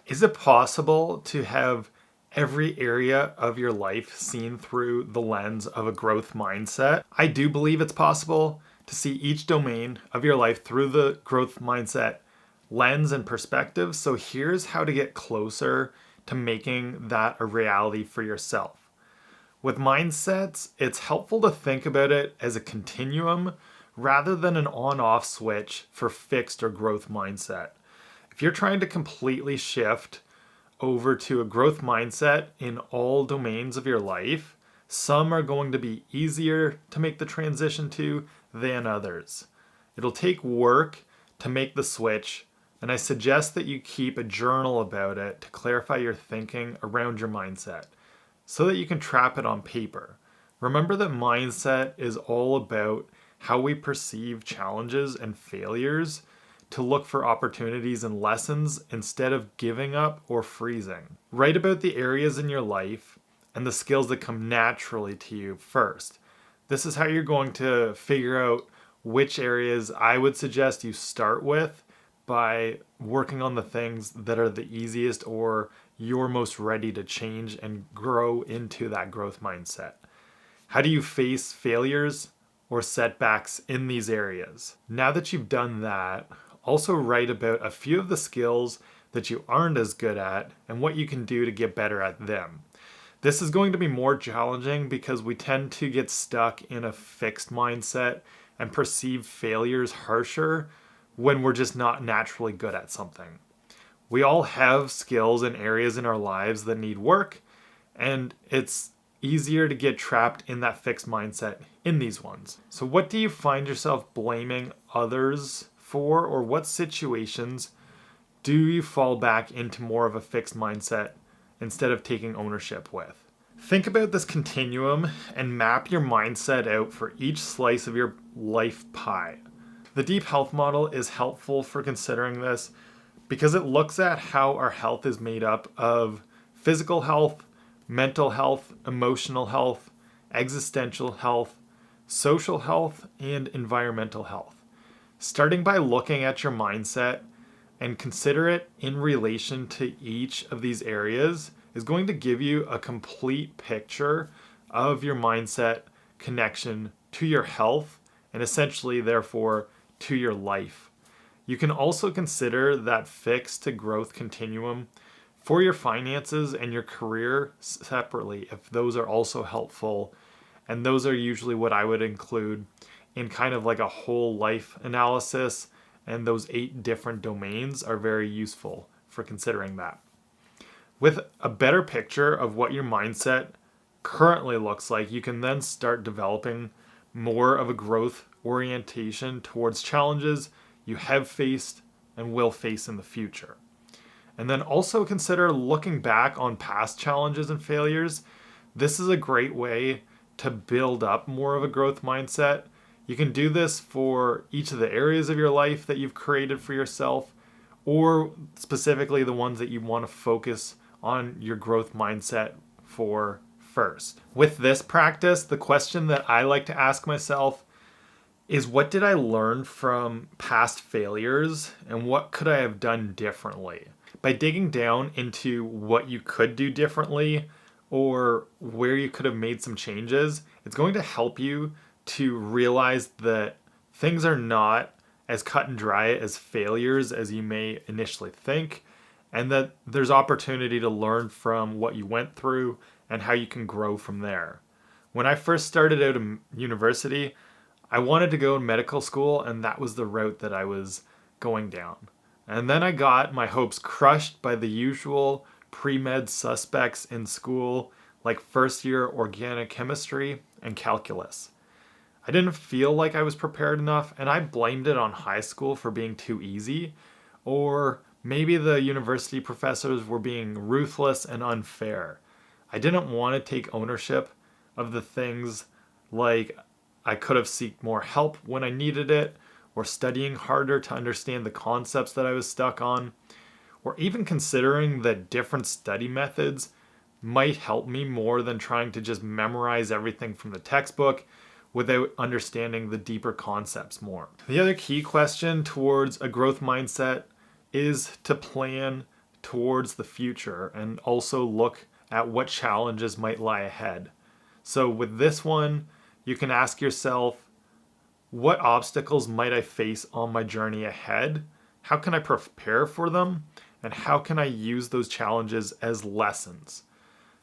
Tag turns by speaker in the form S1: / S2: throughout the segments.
S1: Is it possible to have every area of your life seen through the lens of a growth mindset? I do believe it's possible to see each domain of your life through the growth mindset lens and perspective. So here's how to get closer to making that a reality for yourself. With mindsets, it's helpful to think about it as a continuum rather than an on-off switch for fixed or growth mindset. If you're trying to completely shift over to a growth mindset in all domains of your life, some are going to be easier to make the transition to than others. It'll take work to make the switch, and I suggest that you keep a journal about it to clarify your thinking around your mindset so that you can trap it on paper. Remember that mindset is all about how we perceive challenges and failures to look for opportunities and lessons instead of giving up or freezing. Write about the areas in your life and the skills that come naturally to you first. This is how you're going to figure out which areas I would suggest you start with by working on the things that are the easiest or you're most ready to change and grow into that growth mindset. How do you face failures or setbacks in these areas? Now that you've done that, also write about a few of the skills that you aren't as good at and what you can do to get better at them. This is going to be more challenging because we tend to get stuck in a fixed mindset and perceive failures harsher when we're just not naturally good at something. We all have skills and areas in our lives that need work, and it's easier to get trapped in that fixed mindset in these ones. So what do you find yourself blaming others for, or what situations do you fall back into more of a fixed mindset instead of taking ownership with? Think about this continuum and map your mindset out for each slice of your life pie. The deep health model is helpful for considering this because it looks at how our health is made up of physical health, mental health, emotional health, existential health, social health, and environmental health. Starting by looking at your mindset and consider it in relation to each of these areas is going to give you a complete picture of your mindset connection to your health and essentially, therefore, to your life. You can also consider that fixed to growth continuum for your finances and your career separately if those are also helpful. And those are usually what I would include in kind of like a whole life analysis, and those 8 different domains are very useful for considering that. With a better picture of what your mindset currently looks like, you can then start developing more of a growth orientation towards challenges you have faced and will face in the future. And then also consider looking back on past challenges and failures. This is a great way to build up more of a growth mindset. You can do this for each of the areas of your life that you've created for yourself, or specifically the ones that you want to focus on your growth mindset for first. With this practice, the question that I like to ask myself is, what did I learn from past failures and what could I have done differently? By digging down into what you could do differently or where you could have made some changes, it's going to help you to realize that things are not as cut and dry as failures as you may initially think, and that there's opportunity to learn from what you went through and how you can grow from there. When I first started out in university, I wanted to go to medical school, and that was the route that I was going down. And then I got my hopes crushed by the usual pre-med suspects in school, like first year organic chemistry and calculus. I didn't feel like I was prepared enough, and I blamed it on high school for being too easy, or maybe the university professors were being ruthless and unfair. I didn't want to take ownership of the things like I could have sought more help when I needed it, or studying harder to understand the concepts that I was stuck on, or even considering that different study methods might help me more than trying to just memorize everything from the textbook without understanding the deeper concepts more. The other key question towards a growth mindset is to plan towards the future and also look at what challenges might lie ahead. So with this one, you can ask yourself, what obstacles might I face on my journey ahead? How can I prepare for them? And how can I use those challenges as lessons?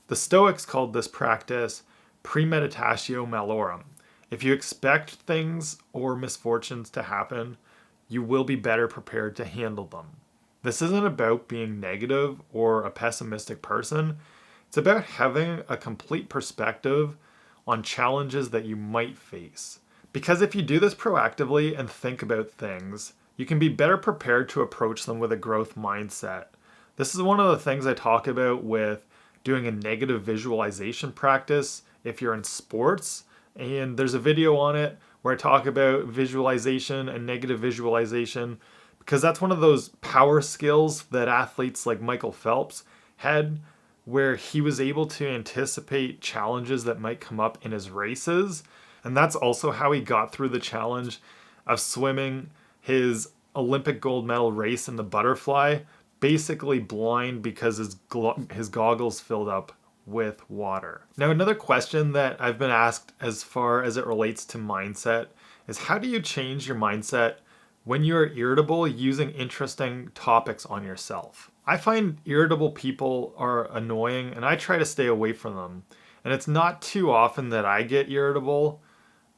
S1: The Stoics called this practice premeditatio malorum. If you expect things or misfortunes to happen, you will be better prepared to handle them. This isn't about being negative or a pessimistic person. It's about having a complete perspective on challenges that you might face. Because if you do this proactively and think about things, you can be better prepared to approach them with a growth mindset. This is one of the things I talk about with doing a negative visualization practice if you're in sports. And there's a video on it where I talk about visualization and negative visualization, because that's one of those power skills that athletes like Michael Phelps had, where he was able to anticipate challenges that might come up in his races. And that's also how he got through the challenge of swimming his Olympic gold medal race in the butterfly, basically blind because his goggles filled up with water. Now, another question that I've been asked as far as it relates to mindset is, how do you change your mindset when you're irritable using interesting topics on yourself? I find irritable people are annoying and I try to stay away from them. And it's not too often that I get irritable,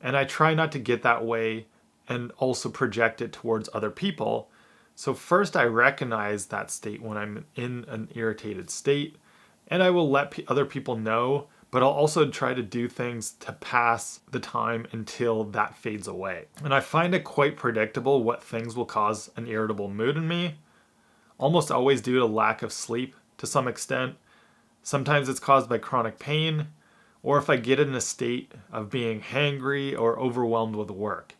S1: and I try not to get that way and also project it towards other people. So first I recognize that state when I'm in an irritated state, and I will let other people know, but I'll also try to do things to pass the time until that fades away. And I find it quite predictable what things will cause an irritable mood in me, almost always due to lack of sleep to some extent. Sometimes it's caused by chronic pain, or if I get in a state of being hangry or overwhelmed with work.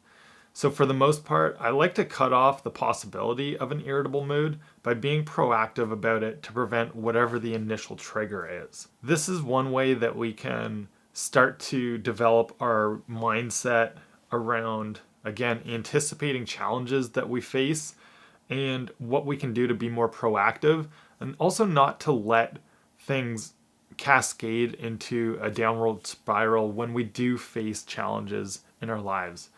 S1: So for the most part, I like to cut off the possibility of an irritable mood by being proactive about it to prevent whatever the initial trigger is. This is one way that we can start to develop our mindset around, again, anticipating challenges that we face and what we can do to be more proactive, and also not to let things cascade into a downward spiral when we do face challenges in our lives.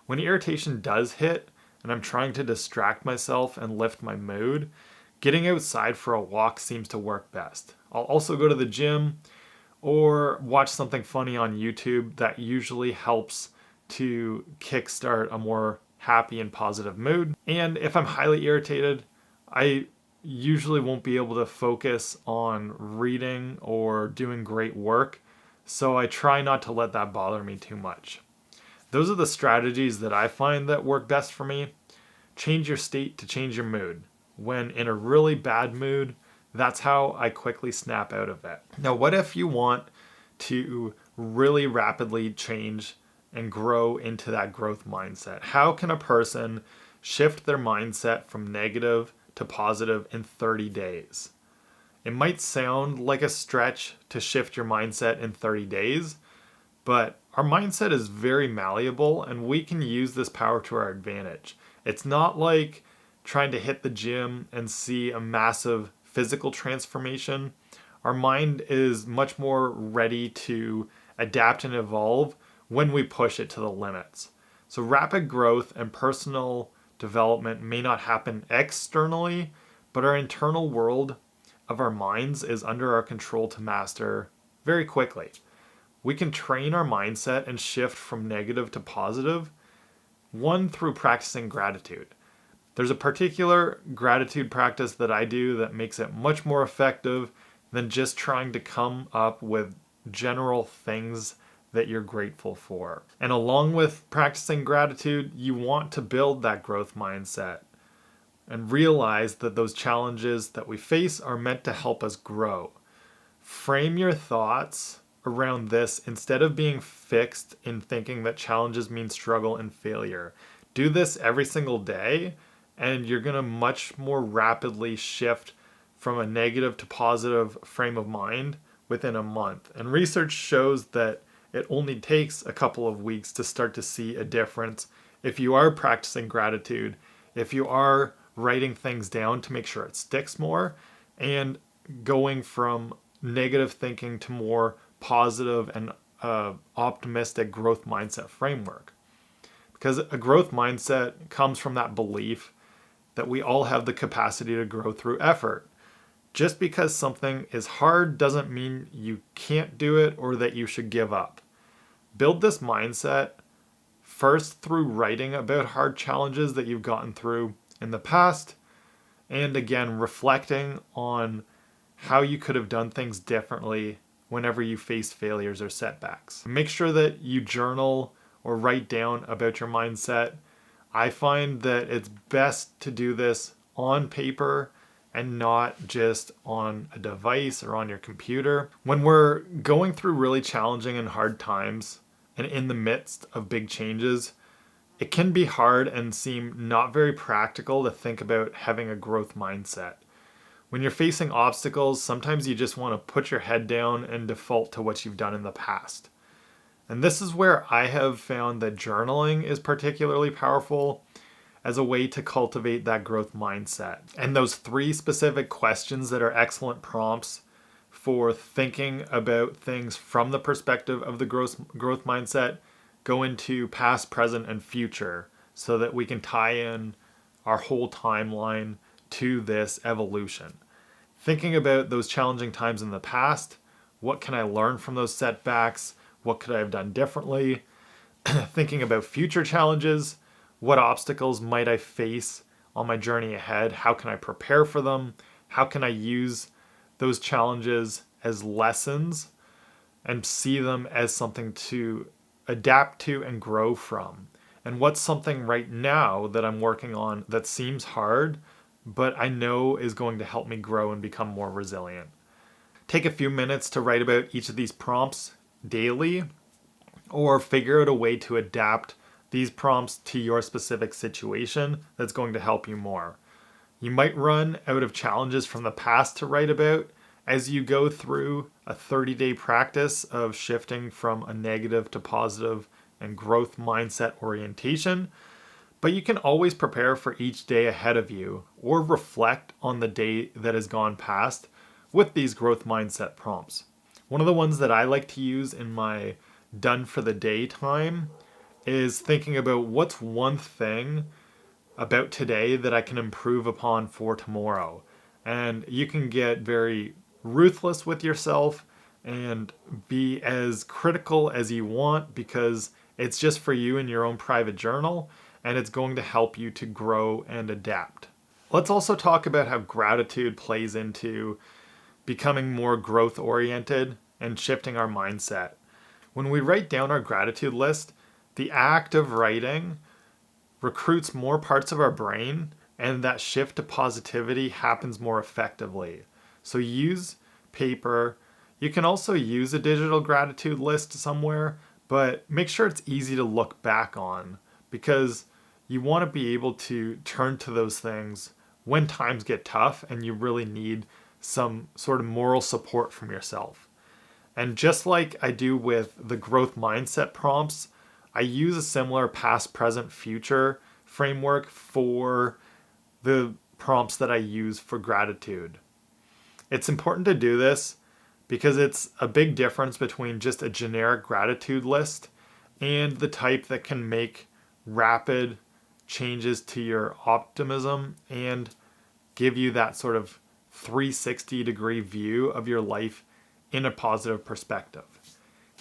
S1: When irritation does hit and I'm trying to distract myself and lift my mood, getting outside for a walk seems to work best. I'll also go to the gym or watch something funny on YouTube. That usually helps to kickstart a more happy and positive mood. And if I'm highly irritated, I usually won't be able to focus on reading or doing great work, so I try not to let that bother me too much. Those are the strategies that I find that work best for me. Change your state to change your mood. When in a really bad mood, that's how I quickly snap out of it. Now, what if you want to really rapidly change and grow into that growth mindset? How can a person shift their mindset from negative to positive in 30 days? It might sound like a stretch to shift your mindset in 30 days, but our mindset is very malleable and we can use this power to our advantage. It's not like trying to hit the gym and see a massive physical transformation. Our mind is much more ready to adapt and evolve when we push it to the limits. So rapid growth and personal development may not happen externally, but our internal world of our minds is under our control to master very quickly. We can train our mindset and shift from negative to positive, one, through practicing gratitude. There's a particular gratitude practice that I do that makes it much more effective than just trying to come up with general things that you're grateful for. And along with practicing gratitude, you want to build that growth mindset and realize that those challenges that we face are meant to help us grow. Frame your thoughts around this instead of being fixed in thinking that challenges mean struggle and failure. Do this every single day, and you're going to much more rapidly shift from a negative to positive frame of mind within a month. And research shows that it only takes a couple of weeks to start to see a difference if you are practicing gratitude, if you are writing things down to make sure it sticks more, and going from negative thinking to more positive and optimistic growth mindset framework. Because a growth mindset comes from that belief that we all have the capacity to grow through effort. Just because something is hard doesn't mean you can't do it or that you should give up. Build this mindset first through writing about hard challenges that you've gotten through in the past, and again, reflecting on how you could have done things differently whenever you face failures or setbacks. Make sure that you journal or write down about your mindset. I find that it's best to do this on paper and not just on a device or on your computer. When we're going through really challenging and hard times and in the midst of big changes, it can be hard and seem not very practical to think about having a growth mindset. When you're facing obstacles, sometimes you just want to put your head down and default to what you've done in the past. And this is where I have found that journaling is particularly powerful as a way to cultivate that growth mindset. And those 3 specific questions that are excellent prompts for thinking about things from the perspective of the growth mindset go into past, present, and future so that we can tie in our whole timeline to this evolution. Thinking about those challenging times in the past, what can I learn from those setbacks? What could I have done differently? Thinking about future challenges, what obstacles might I face on my journey ahead? How can I prepare for them? How can I use those challenges as lessons and see them as something to adapt to and grow from? And what's something right now that I'm working on that seems hard, but I know is going to help me grow and become more resilient? Take a few minutes to write about each of these prompts daily, or figure out a way to adapt these prompts to your specific situation that's going to help you more. You might run out of challenges from the past to write about as you go through a 30-day practice of shifting from a negative to positive and growth mindset orientation, but you can always prepare for each day ahead of you or reflect on the day that has gone past with these growth mindset prompts. One of the ones that I like to use in my done for the day time is thinking about what's one thing about today that I can improve upon for tomorrow. And you can get very ruthless with yourself and be as critical as you want because it's just for you in your own private journal and it's going to help you to grow and adapt. Let's also talk about how gratitude plays into becoming more growth oriented and shifting our mindset. When we write down our gratitude list, the act of writing recruits more parts of our brain and that shift to positivity happens more effectively. So use paper. You can also use a digital gratitude list somewhere, but make sure it's easy to look back on because you want to be able to turn to those things when times get tough and you really need some sort of moral support from yourself. And just like I do with the growth mindset prompts, I use a similar past, present, future framework for the prompts that I use for gratitude. It's important to do this because it's a big difference between just a generic gratitude list and the type that can make rapid changes to your optimism and give you that sort of 360-degree view of your life in a positive perspective.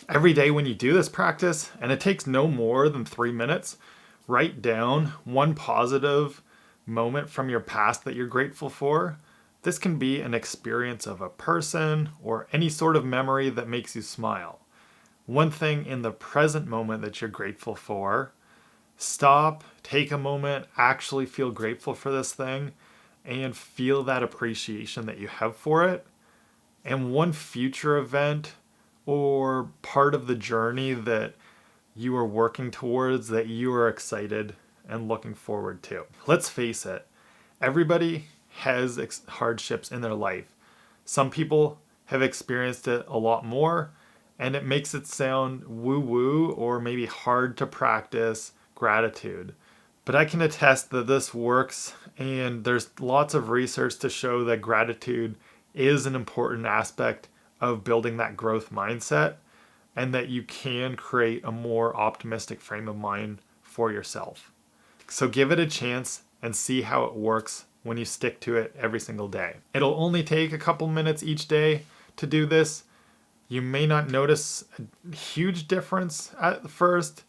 S1: Every day when you do this practice, and it takes no more than 3 minutes, write down one positive moment from your past that you're grateful for. This can be an experience of a person or any sort of memory that makes you smile. One thing in the present moment that you're grateful for. Stop, take a moment, actually feel grateful for this thing, and feel that appreciation that you have for it. And one future event or part of the journey that you are working towards that you are excited and looking forward to. Let's face it, everybody has hardships in their life. Some people have experienced it a lot more, and it makes it sound woo-woo or maybe hard to practice gratitude. But I can attest that this works, and there's lots of research to show that gratitude is an important aspect of building that growth mindset, and that you can create a more optimistic frame of mind for yourself. So give it a chance and see how it works when you stick to it every single day. It'll only take a couple minutes each day to do this. You may not notice a huge difference at first,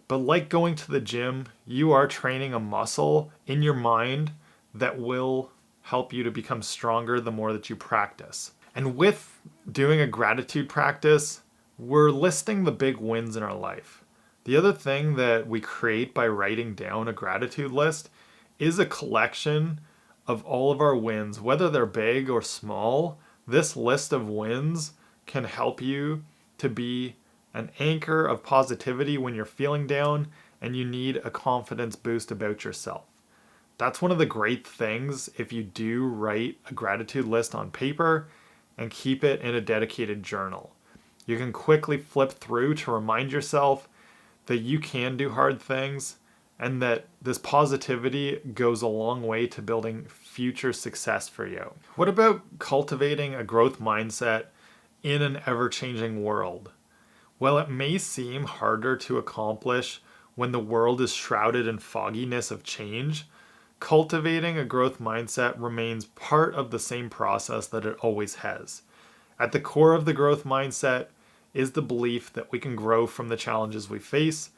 S1: but like going to the gym, you are training a muscle in your mind that will help you to become stronger the more that you practice. And with doing a gratitude practice, we're listing the big wins in our life. The other thing that we create by writing down a gratitude list is a collection of all of our wins, whether they're big or small. This list of wins can help you to be an anchor of positivity when you're feeling down and you need a confidence boost about yourself. That's one of the great things if you do write a gratitude list on paper and keep it in a dedicated journal. You can quickly flip through to remind yourself that you can do hard things and that this positivity goes a long way to building future success for you. What about cultivating a growth mindset in an ever-changing world? Well, it may seem harder to accomplish when the world is shrouded in fogginess of change. Cultivating a growth mindset remains part of the same process that it always has. At the core of the growth mindset is the belief that we can grow from the challenges we face.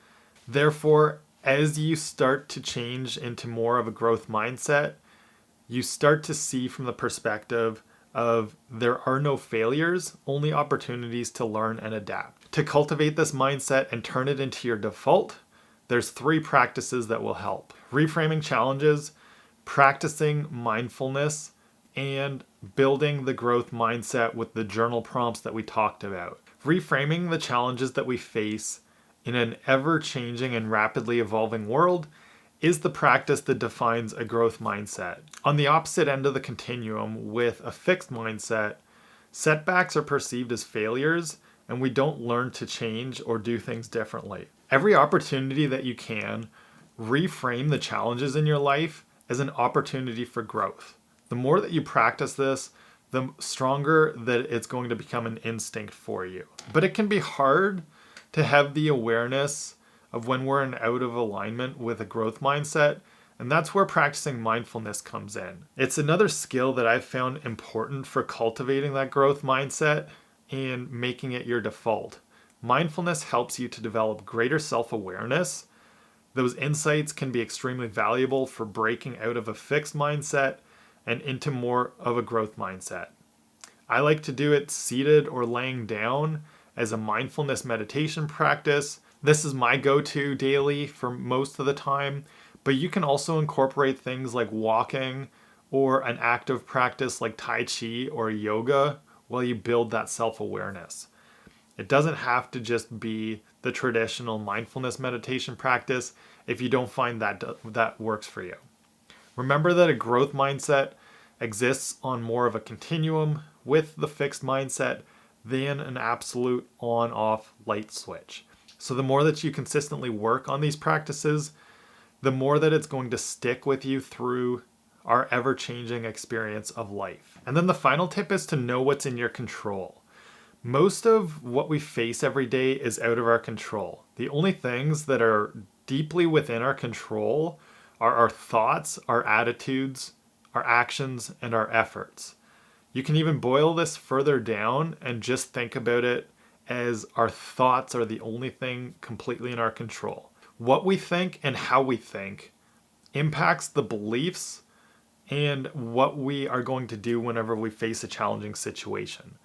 S1: Therefore, as you start to change into more of a growth mindset, you start to see from the perspective of there are no failures, only opportunities to learn and adapt. To cultivate this mindset and turn it into your default, there's 3 practices that will help. Reframing challenges, practicing mindfulness, and building the growth mindset with the journal prompts that we talked about. Reframing the challenges that we face in an ever-changing and rapidly evolving world is the practice that defines a growth mindset. On the opposite end of the continuum, with a fixed mindset, setbacks are perceived as failures and we don't learn to change or do things differently. Every opportunity that you can, reframe the challenges in your life as an opportunity for growth. The more that you practice this, the stronger that it's going to become an instinct for you. But it can be hard to have the awareness of when we're out of alignment with a growth mindset, and that's where practicing mindfulness comes in. It's another skill that I've found important for cultivating that growth mindset and making it your default. Mindfulness helps you to develop greater self-awareness. Those insights can be extremely valuable for breaking out of a fixed mindset and into more of a growth mindset. I like to do it seated or laying down as a mindfulness meditation practice. This is my go-to daily for most of the time, but you can also incorporate things like walking or an active practice like Tai Chi or yoga while you build that self-awareness. It doesn't have to just be the traditional mindfulness meditation practice if you don't find that works for you. Remember that a growth mindset exists on more of a continuum with the fixed mindset than an absolute on-off light switch. So the more that you consistently work on these practices, the more that it's going to stick with you through our ever-changing experience of life. And then the final tip is to know what's in your control. Most of what we face every day is out of our control. The only things that are deeply within our control are our thoughts, our attitudes, our actions, and our efforts. You can even boil this further down and just think about it as our thoughts are the only thing completely in our control. What we think and how we think impacts the beliefs and what we are going to do whenever we face a challenging situation.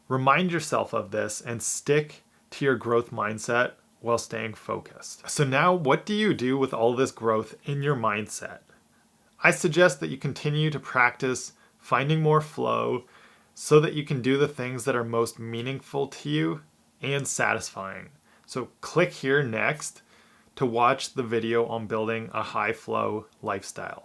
S1: Remind yourself of this and stick to your growth mindset while staying focused. So now, what do you do with all this growth in your mindset? I suggest that you continue to practice finding more flow so that you can do the things that are most meaningful to you and satisfying. So click here next to watch the video on building a high flow lifestyle.